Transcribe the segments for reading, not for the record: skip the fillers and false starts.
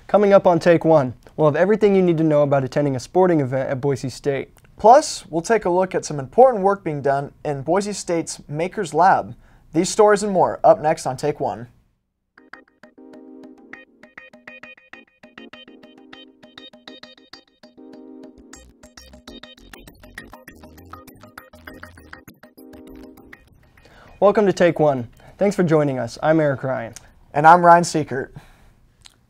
Coming up on Take 1, we'll have everything you need to know about attending a sporting event at Boise State. Plus, we'll take a look at some important work being done in Boise State's Makers Lab. These stories and more up next on Take 1. Welcome to Take 1. Thanks for joining us. I'm Eric Ryan. And I'm Ryan Seekert.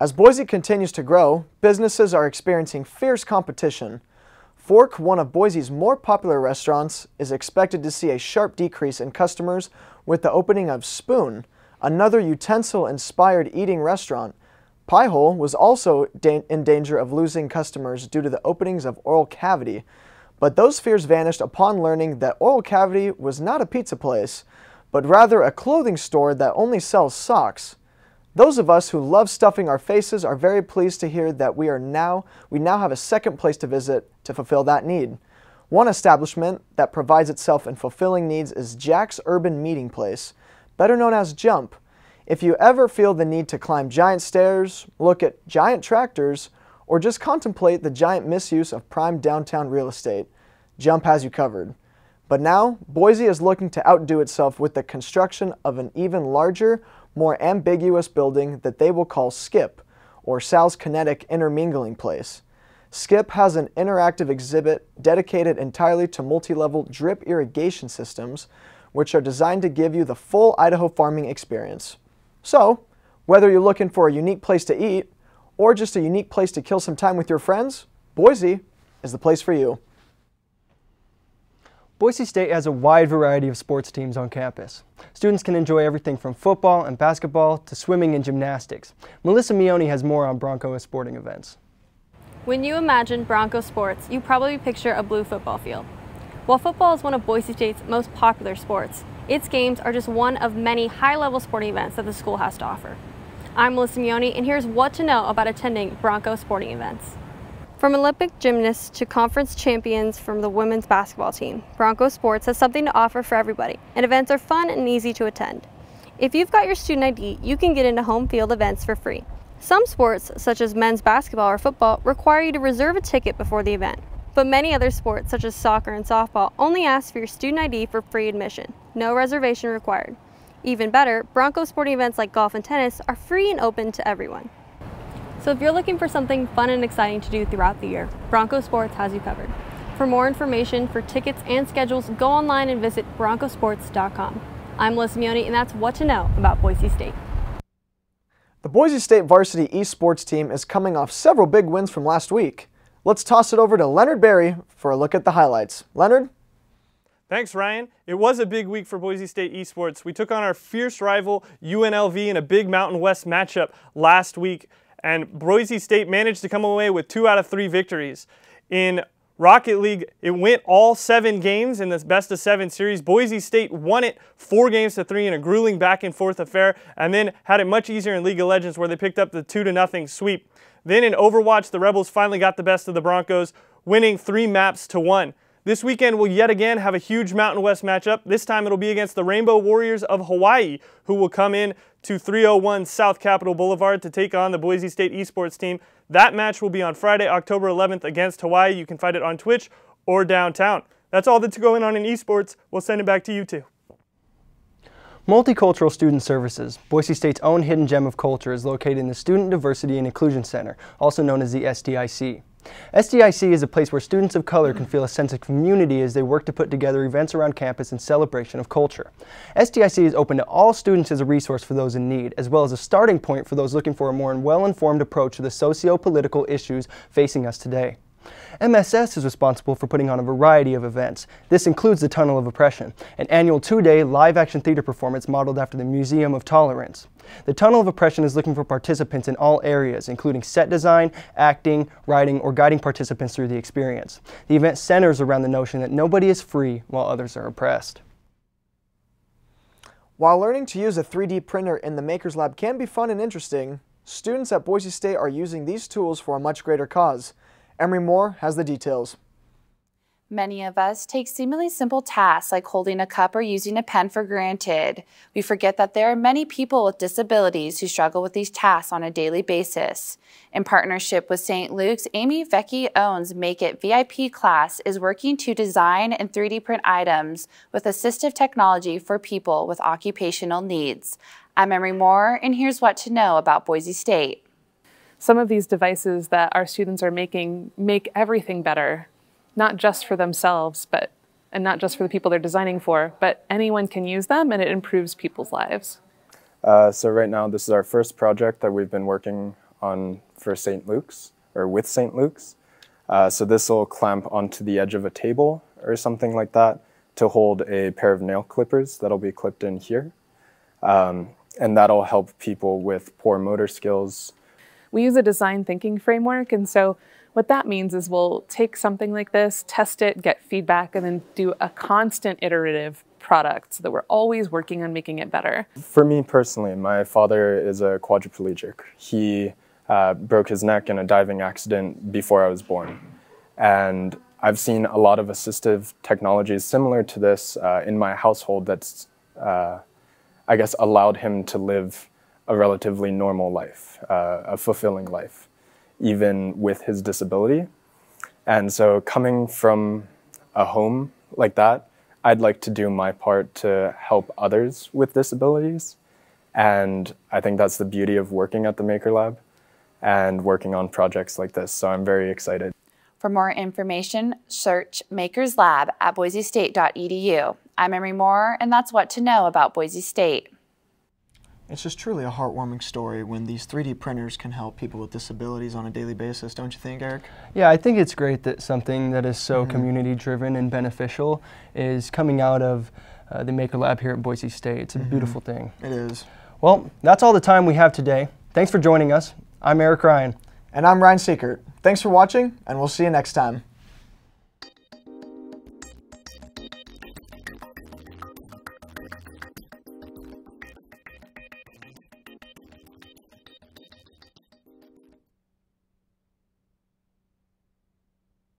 As Boise continues to grow, businesses are experiencing fierce competition. Fork, one of Boise's more popular restaurants, is expected to see a sharp decrease in customers with the opening of Spoon, another utensil-inspired eating restaurant. Piehole was also in danger of losing customers due to the openings of Oral Cavity, but those fears vanished upon learning that Oral Cavity was not a pizza place, but rather a clothing store that only sells socks. Those of us who love stuffing our faces are very pleased to hear that we now have a second place to visit to fulfill that need. One establishment that prides itself in fulfilling needs is Jack's Urban Meeting Place, better known as Jump. If you ever feel the need to climb giant stairs, look at giant tractors, or just contemplate the giant misuse of prime downtown real estate, Jump has you covered. But now, Boise is looking to outdo itself with the construction of an even larger, more ambiguous building that they will call Skip, or Sal's Kinetic Intermingling Place. Skip has an interactive exhibit dedicated entirely to multi-level drip irrigation systems, which are designed to give you the full Idaho farming experience. So, whether you're looking for a unique place to eat, or just a unique place to kill some time with your friends, Boise is the place for you. Boise State has a wide variety of sports teams on campus. Students can enjoy everything from football and basketball to swimming and gymnastics. Melissa Mione has more on Bronco sporting events. When you imagine Bronco sports, you probably picture a blue football field. While football is one of Boise State's most popular sports, its games are just one of many high-level sporting events that the school has to offer. I'm Melissa Mione, and here's what to know about attending Bronco sporting events. From Olympic gymnasts to conference champions from the women's basketball team, Bronco Sports has something to offer for everybody, and events are fun and easy to attend. If you've got your student ID, you can get into home field events for free. Some sports, such as men's basketball or football, require you to reserve a ticket before the event. But many other sports, such as soccer and softball, only ask for your student ID for free admission. No reservation required. Even better, Bronco sporting events like golf and tennis are free and open to everyone. So if you're looking for something fun and exciting to do throughout the year, Bronco Sports has you covered. For more information, for tickets and schedules, go online and visit broncosports.com. I'm Melissa Mione, and that's what to know about Boise State. The Boise State varsity esports team is coming off several big wins from last week. Let's toss it over to Leonard Berry for a look at the highlights. Leonard? Thanks, Ryan. It was a big week for Boise State esports. We took on our fierce rival UNLV in a big Mountain West matchup last week, and Boise State managed to come away with 2 out of 3 victories. In Rocket League, it went all 7 games in this best-of-7 series. Boise State won it 4-3 in a grueling back-and-forth affair, and then had it much easier in League of Legends, where they picked up the 2-0 sweep. Then in Overwatch, the Rebels finally got the best of the Broncos, winning 3 maps to 1. This weekend, we'll yet again have a huge Mountain West matchup. This time, it'll be against the Rainbow Warriors of Hawaii, who will come in to 301 South Capitol Boulevard to take on the Boise State esports team. That match will be on Friday, October 11th against Hawaii. You can find it on Twitch or downtown. That's all that's going on in esports. We'll send it back to you two. Multicultural Student Services, Boise State's own hidden gem of culture, is located in the Student Diversity and Inclusion Center, also known as the SDIC. SDIC is a place where students of color can feel a sense of community as they work to put together events around campus in celebration of culture. SDIC is open to all students as a resource for those in need, as well as a starting point for those looking for a more well-informed approach to the socio-political issues facing us today. MSS is responsible for putting on a variety of events. This includes the Tunnel of Oppression, an annual 2-day live-action theater performance modeled after the Museum of Tolerance. The Tunnel of Oppression is looking for participants in all areas, including set design, acting, writing, or guiding participants through the experience. The event centers around the notion that nobody is free while others are oppressed. While learning to use a 3D printer in the Makers Lab can be fun and interesting, students at Boise State are using these tools for a much greater cause. Emery Moore has the details. Many of us take seemingly simple tasks like holding a cup or using a pen for granted. We forget that there are many people with disabilities who struggle with these tasks on a daily basis. In partnership with St. Luke's, Amy Vecchi-Owen's Make It VIP class is working to design and 3D print items with assistive technology for people with occupational needs. I'm Emery Moore, and here's what to know about Boise State. Some of these devices that our students are making make everything better. Not just for themselves, and not just for the people they're designing for, but anyone can use them and it improves people's lives. So right now, this is our first project that we've been working on for St. Luke's, or with St. Luke's. So this will clamp onto the edge of a table or something like that to hold a pair of nail clippers that'll be clipped in here. And that'll help people with poor motor skills. We use a design thinking framework, and so what that means is we'll take something like this, test it, get feedback, and then do a constant iterative product so that we're always working on making it better. For me personally, my father is a quadriplegic. He broke his neck in a diving accident before I was born. And I've seen a lot of assistive technologies similar to this in my household that's, I guess, allowed him to live a relatively normal life, a fulfilling life, even with his disability. And so coming from a home like that, I'd like to do my part to help others with disabilities. And I think that's the beauty of working at the Maker Lab and working on projects like this. So I'm very excited. For more information, search Makers Lab at boisestate.edu. I'm Emery Moore, and that's what to know about Boise State. It's just truly a heartwarming story when these 3D printers can help people with disabilities on a daily basis, don't you think, Eric? Yeah, I think it's great that something that is so community-driven and beneficial is coming out of the Maker Lab here at Boise State. It's a beautiful thing. It is. Well, that's all the time we have today. Thanks for joining us. I'm Eric Ryan. And I'm Ryan Seekert. Thanks for watching, and we'll see you next time.